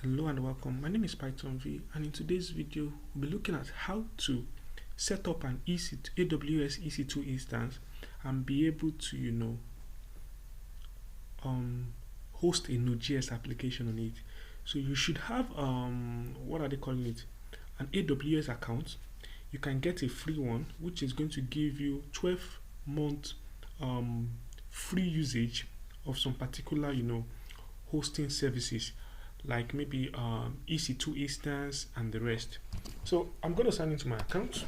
Hello and welcome. My name is Python V, and in today's video we'll be looking at how to set up an AWS EC2 instance and be able to host a Node.js application on it. So you should have what are they calling it, an AWS account. You can get a free one which is going to give you 12-month free usage of some particular hosting services, like maybe EC2 instance and the rest. So I'm going to sign into my account.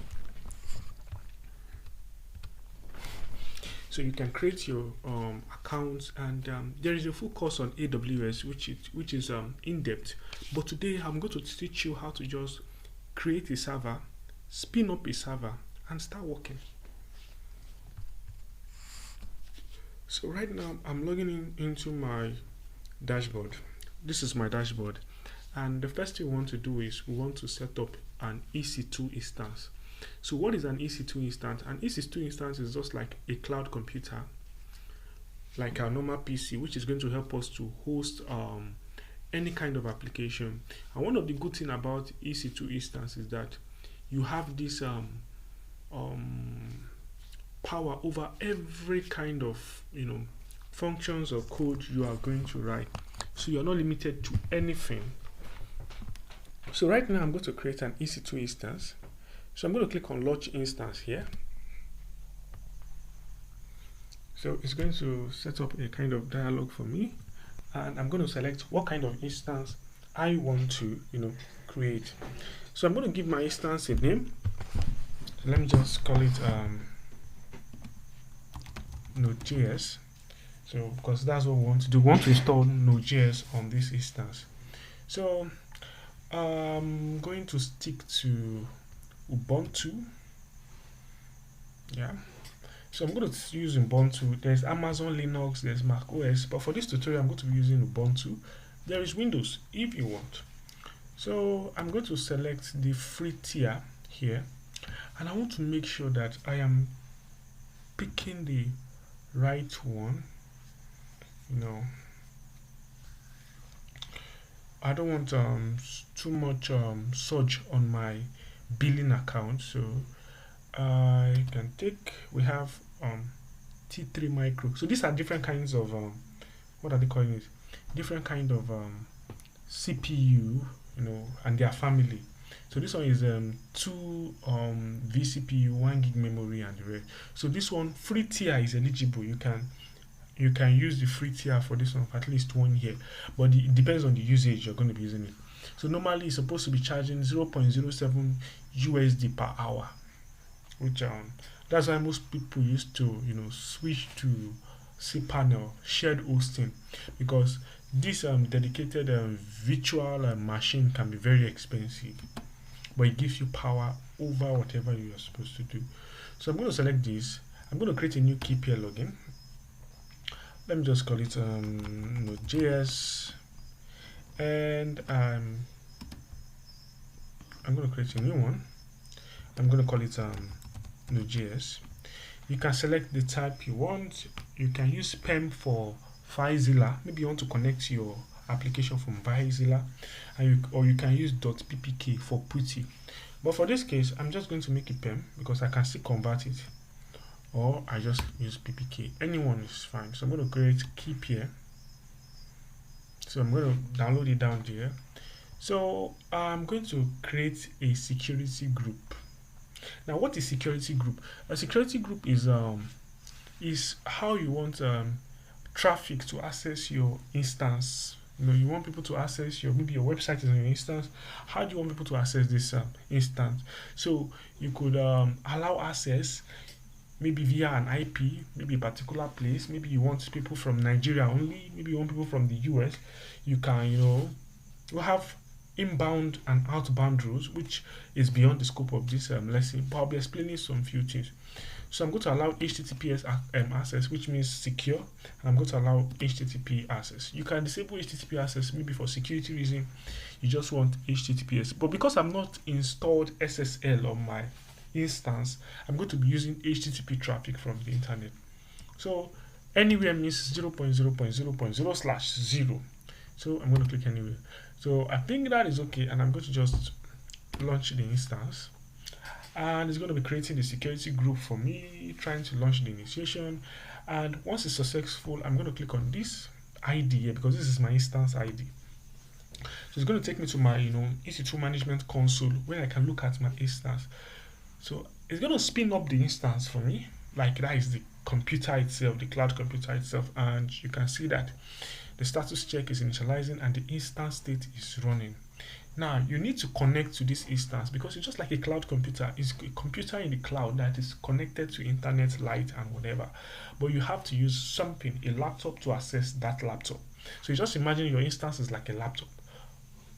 So you can create your account, and there is a full course on AWS which is in depth. But today I'm going to teach you how to just create a server, spin up a server, and start working. So right now I'm logging into my dashboard. This is my dashboard, and the first thing we want to do is we want to set up an EC2 instance. So what is an EC2 instance? An EC2 instance is just like a cloud computer, like our normal PC, which is going to help us to host any kind of application. And one of the good things about EC2 instance is that you have this power over every kind of functions or code you are going to write. So you're not limited to anything. So right now I'm going to create an EC2 instance. So I'm going to click on launch instance here. So it's going to set up a kind of dialog for me, and I'm going to select what kind of instance I want to create. So I'm going to give my instance a name. So let me just call it Node.js. So because that's what we want to do, we want to install Node.js on this instance. So I'm going to stick to Ubuntu. Yeah. So I'm going to use Ubuntu. There's Amazon Linux, there's Mac OS, but for this tutorial I'm going to be using Ubuntu. There is Windows if you want. So I'm going to select the free tier here, and I want to make sure that I am picking the right one. I don't want too much surge on my billing account, so I can take, we have T3 micro. So these are different kinds of what are they calling it, different kind of CPU, and their family. So this one is 2 vCPU, 1 gig memory, and the rest. So this one, free tier, is eligible. You can use the free tier for this one for at least 1 year, but it depends on the usage you're going to be using it. So normally it's supposed to be charging 0.07 USD per hour, which that's why most people used to switch to cPanel shared hosting, because this dedicated virtual machine can be very expensive, but it gives you power over whatever you are supposed to do. So I'm going to select this. I'm going to create a new KPI login. Let me just call it Node.js, and I'm going to create a new one. I'm going to call it Node.js. You can select the type you want. You can use PEM for FileZilla. Maybe you want to connect your application from FileZilla, or you can use .ppk for PuTTY. But for this case, I'm just going to make it PEM because I can still convert it, or I just use ppk. Anyone is fine. So I'm going to create keep here. So I'm going to download it down there. So I'm going to create a security group. Now, what is security group? A security group is how you want traffic to access your instance. You want people to access maybe your website is on your instance. How do you want people to access this instance? So you could allow access maybe via an IP, maybe a particular place. Maybe you want people from Nigeria only. Maybe you want people from the US. You can, you have inbound and outbound rules, which is beyond the scope of this lesson, but I'll be explaining some few things. So I'm going to allow HTTPS access, which means secure, and I'm going to allow HTTP access. You can disable HTTP access maybe for security reason. You just want HTTPS, but because I'm not installed SSL on my instance, I'm going to be using HTTP traffic from the internet. So anywhere means 0.0.0.0/0. So I'm going to click anywhere. So I think that is okay, and I'm going to just launch the instance, and it's going to be creating the security group for me, trying to launch the initiation. And once it's successful, I'm going to click on this ID here because this is my instance ID. So it's going to take me to my EC2 management console where I can look at my instance. So it's going to spin up the instance for me, like that is the computer itself, the cloud computer itself, and you can see that the status check is initializing and the instance state is running. Now you need to connect to this instance because it's just like a cloud computer. It's a computer in the cloud that is connected to internet, light, and whatever. But you have to use something, a laptop, to access that laptop. So you just imagine your instance is like a laptop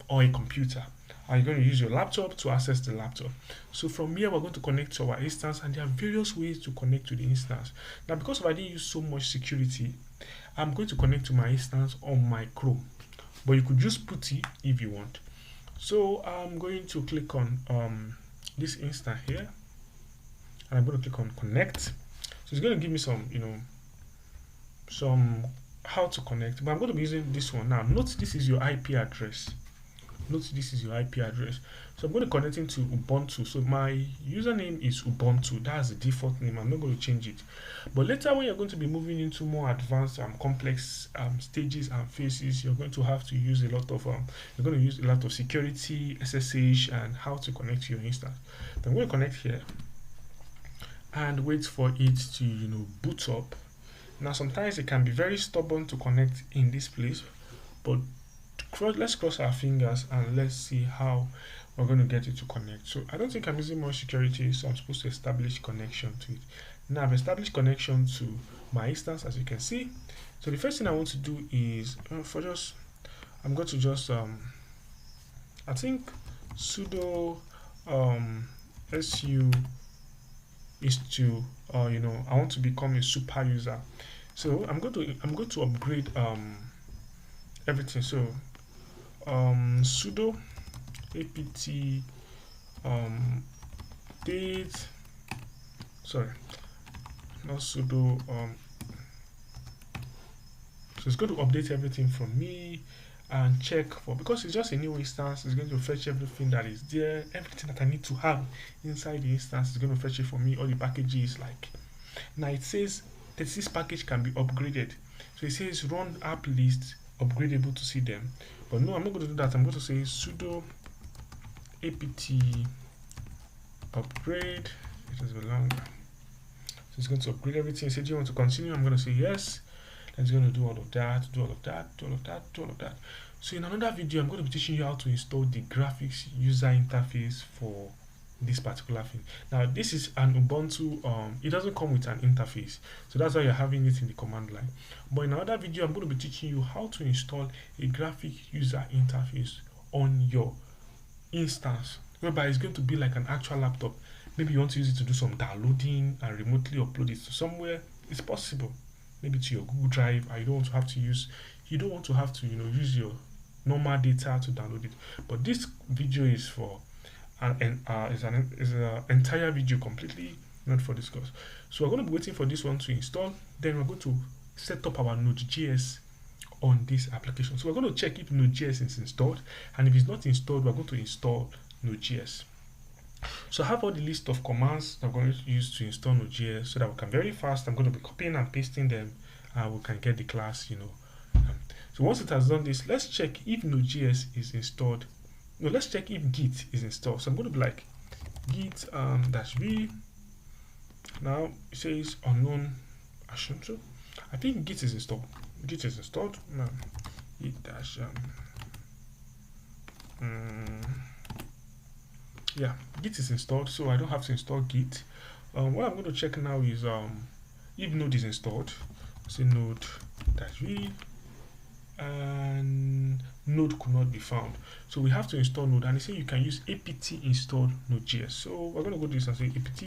or a computer. Are you going to use your laptop to access the laptop? So from here, we're going to connect to our instance, and there are various ways to connect to the instance. Now, because I didn't use so much security, I'm going to connect to my instance on my Chrome, but you could use PuTTY if you want. So I'm going to click on this instance here, and I'm going to click on connect. So it's going to give me some, some how to connect, but I'm going to be using this one now. Note this is your IP address. Note this is your IP address. So I'm going to connect into Ubuntu. So my username is Ubuntu. That's the default name. I'm not going to change it. But later, when you're going to be moving into more advanced complex stages and phases, you're going to have to use a lot of you're going to use a lot of security, SSH, and how to connect to your instance. So I'm going to connect here and wait for it to boot up. Now sometimes it can be very stubborn to connect in this place, but let's cross our fingers and let's see how we're going to get it to connect. So I don't think I'm using more security, so I'm supposed to establish connection to it. Now I've established connection to my instance, as you can see. So the first thing I want to do is I'm going to just I think sudo su is to I want to become a super user. So I'm going to upgrade everything. So sudo apt date, sorry, not sudo so it's going to update everything from me and check for, because it's just a new instance, it's going to fetch everything that is there, everything that I need to have inside the instance is going to fetch it for me, all the packages. Like now it says that this package can be upgraded, so it says run app list upgradable to see them, but no, I'm not going to do that. I'm going to say sudo apt upgrade. It is a longer, so it's going to upgrade everything. Say, do you want to continue? I'm going to say yes. It's going to do all of that, do all of that, do all of that, do all of that. So in another video, I'm going to be teaching you how to install the graphics user interface for this particular thing. Now this is an Ubuntu, it doesn't come with an interface, so that's why you're having it in the command line. But in another video, I'm going to be teaching you how to install a graphic user interface on your instance, whereby it's going to be like an actual laptop. Maybe you want to use it to do some downloading and remotely upload it to somewhere. It's possible, maybe to your Google Drive, and you don't want to have to use your normal data to download it. But this video is for is an entire video completely not for this course. So we're going to be waiting for this one to install. Then we're going to set up our Node.js on this application. So we're going to check if Node.js is installed, and if it's not installed, we're going to install Node.js. So I have all the list of commands that I'm going to use to install Node.js so that we can very fast. I'm going to be copying and pasting them, and we can get the class. So once it has done this, let's check if Node.js is installed. No, let's check if Git is installed. So I'm going to be like git -v. Now it says unknown assumption. I think Git is installed. Git is installed. Now git dash yeah, Git is installed, so I don't have to install Git. What I'm going to check now is if Node is installed. Say node-v, and Node could not be found, so we have to install Node, and they say you can use apt install Node.js. So we're going to go to this and say apt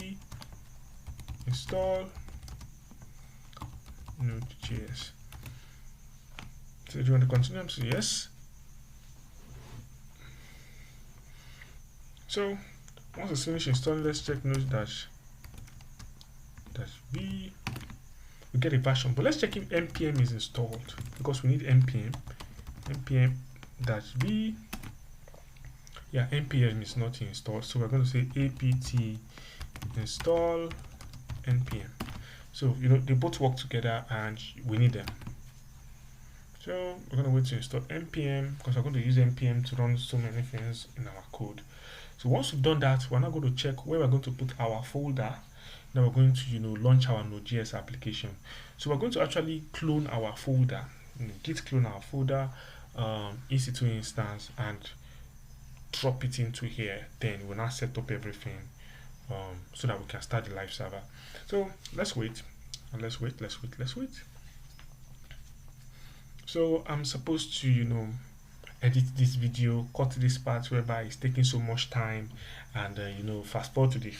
install Node.js. So do you want to continue? I'm saying yes. So once it's finished installing, let's check node-v. We get a version, but let's check if npm is installed, because we need npm. npm-v. Yeah, npm is not installed, so we're going to say apt install npm. So they both work together and we need them. So we're going to wait to install npm because we're going to use npm to run so many things in our code. So once we've done that, we're now going to check where we're going to put our folder. Now we're going to launch our Node.js application. So we're going to actually clone our folder, git clone our folder, EC2 instance, and drop it into here. Then we'll now set up everything so that we can start the live server. So let's wait. Let's wait. So I'm supposed to edit this video, cut this part whereby it's taking so much time, and fast forward to the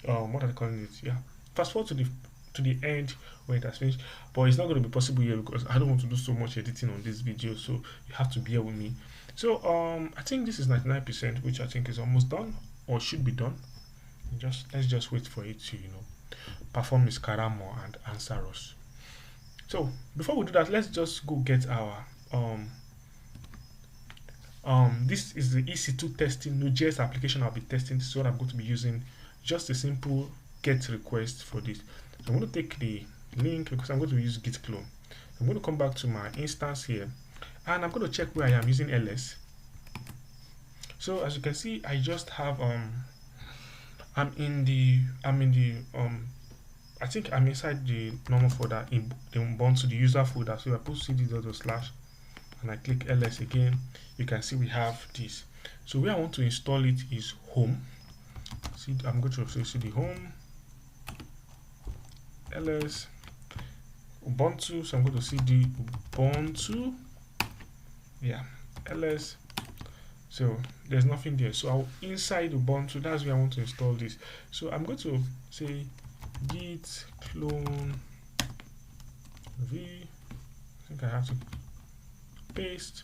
what are they calling it? Yeah, fast forward to the end where it has finished. But it's not going to be possible here because I don't want to do so much editing on this video, so you have to bear with me. So I think this is 99%, which I think is almost done or should be done. Let's just wait for it to perform its karamo and answer us. So before we do that, let's just go get our this is the EC2 testing Node.js application I'll be testing. This is what I'm going to be using. Just a simple get request for this. So I'm going to take the link because I'm going to use git clone. I'm going to come back to my instance here, and I'm going to check where I am using ls. So as you can see, I just have I think I'm inside the normal folder in Ubuntu, the user folder. So I put cd // and I click ls again. You can see we have this. So where I want to install it is home. See, I'm going to say cd home ls Ubuntu. So I'm going to cd Ubuntu, yeah, ls. So there's nothing there. So inside Ubuntu, that's where I want to install this. So I'm going to say git clone v. I think I have to paste.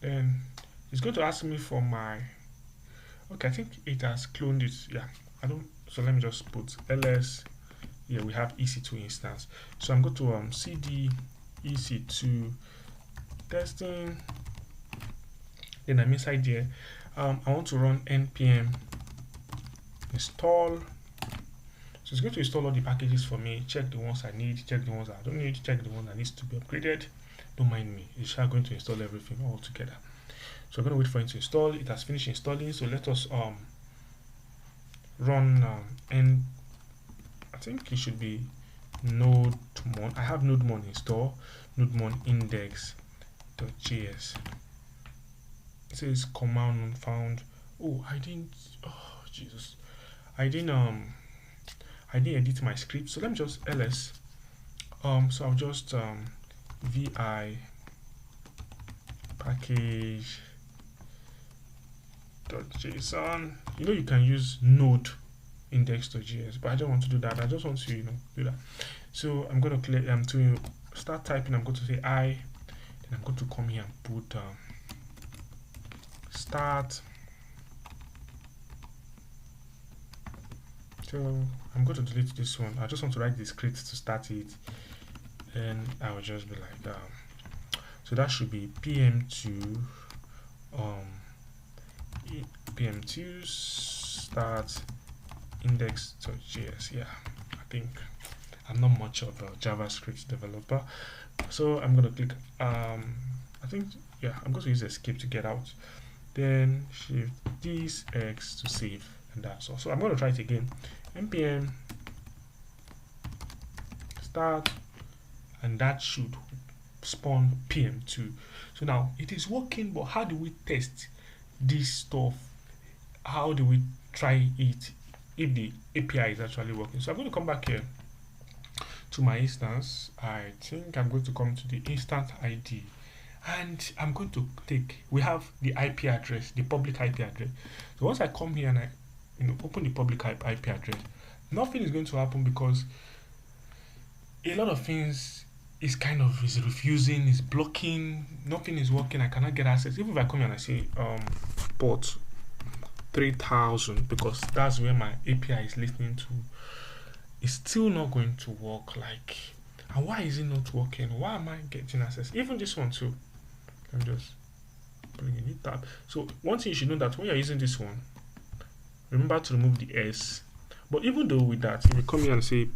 Then it's going to ask me for my, okay, I think it has cloned it. Yeah, so let me just put ls. Yeah, we have EC2 instance. So I'm going to cd EC2 testing. Then I'm inside here. I want to run npm install. So it's going to install all the packages for me. Check the ones I need, check the ones I don't need, check the one that needs to be upgraded. Don't mind me. It's just going to install everything all together. So I'm going to wait for it to install. It has finished installing. So let us run and I think it should be nodemon. I have nodemon install, nodemon index.js. It says command unfound. Oh, Jesus, I didn't edit my script. So let me just ls. So I'll just vi package.json. You can use node index.js, but I don't want to do that. I just want to do that. So I'm going to click to start typing. I'm going to say then I'm going to come here and put start. So I'm going to delete this one. I just want to write the script to start it, and I will just be like so that should be pm2 start index.js. Yeah, I think I'm not much of a JavaScript developer, so I'm going to click I think, yeah, I'm going to use escape to get out, then shift this X to save, and that's all. So I'm going to try it again. npm start, and that should spawn pm2. So now it is working, but how do we test this stuff? How do we try it if the API is actually working? So I'm going to come back here to my instance. I think I'm going to come to the instance ID, and I'm going to we have the IP address, the public IP address. So once I come here and I open the public IP address, nothing is going to happen because a lot of things is refusing, is blocking, nothing is working. I cannot get access. Even if I come here and I say port 3000, because that's where my API is listening to, it's still not going to work. Like, And why is it not working? Why am I getting access? Even this one too. I'm just putting a new tab. So one thing you should know that when you're using this one, remember to remove the S. But even though with that, if you come here and say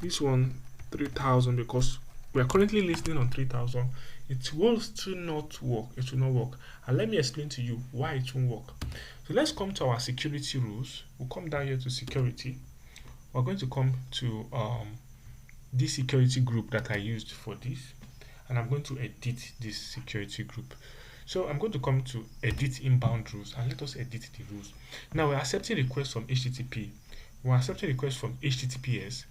this one 3000, because we are currently listening on 3000, it will still not work. It will not work. And let me explain to you why it won't work. So let's come to our security rules. We'll come down here to security. We're going to come to this security group that I used for this, and I'm going to edit this security group. So I'm going to come to edit inbound rules, and let us edit the rules. Now we're accepting requests from HTTP, we're accepting requests from HTTPS,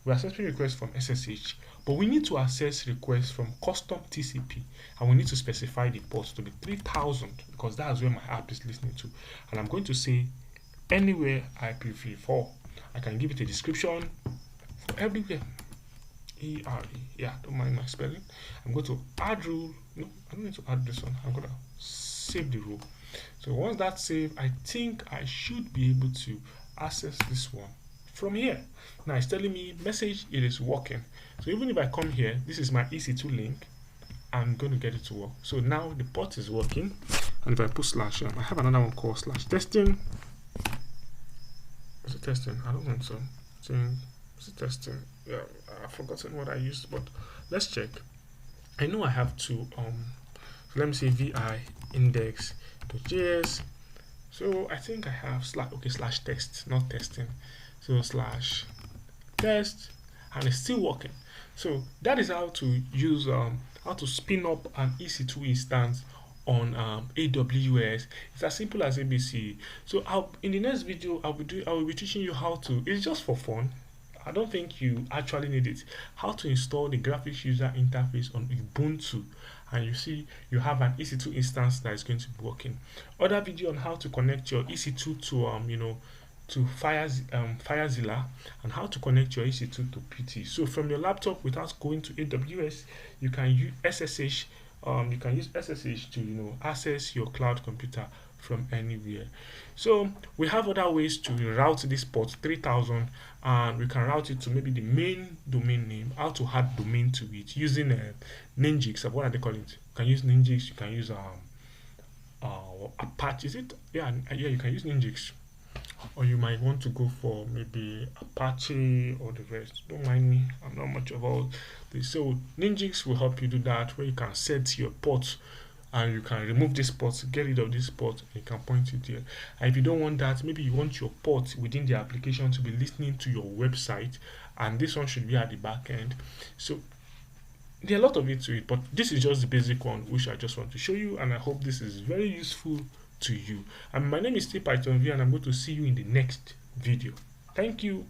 we're accepting requests from SSH, but we need to access requests from custom TCP, and we need to specify the port to be 3000 because that's where my app is listening to. And I'm going to say anywhere IPv4. I can give it a description for everywhere. ERE, yeah, don't mind my spelling. I'm going to add rule. No, I don't need to add this one. I'm going to save the rule. So once that's saved, I think I should be able to access this one from here. Now it's telling me message, it is working. So even if I come here, this is my EC2 link, I'm going to get it to work. So now the port is working. And if I put slash, I have another one called slash testing. Is it testing? I don't think so. Is it testing? Yeah, I've forgotten what I used, but let's check. I know I have to so let me say vi index.js. So I think I have slash test, not testing. So slash test, and it's still working. So that is how to use how to spin up an EC2 instance on AWS. It's as simple as ABC. So in the next video I will be teaching you how to. It's just for fun. I don't think you actually need it. How to install the graphics user interface on Ubuntu, and you see you have an EC2 instance that is going to be working. Other video on how to connect your EC2 to to FireZilla, and how to connect your EC2 to PT. So from your laptop without going to AWS, you can use SSH. You can use SSH to access your cloud computer from anywhere. So we have other ways to route this port 3000, and we can route it to maybe the main domain name. How to add domain to it using nodejs. What are they calling it? You can use nodejs. You can use Apache. Is it? Yeah, you can use nodejs. Or you might want to go for maybe Apache or the rest. Don't mind me, I'm not much about this. So nodejs will help you do that, where you can set your port and you can remove this port, get rid of this port, and you can point it here. And if you don't want that, maybe you want your port within the application to be listening to your website, and this one should be at the back end. So there are a lot of it to it, but this is just the basic one which I just want to show you, and I hope this is very useful to you. And my name is Python V, and I'm going to see you in the next video. Thank you.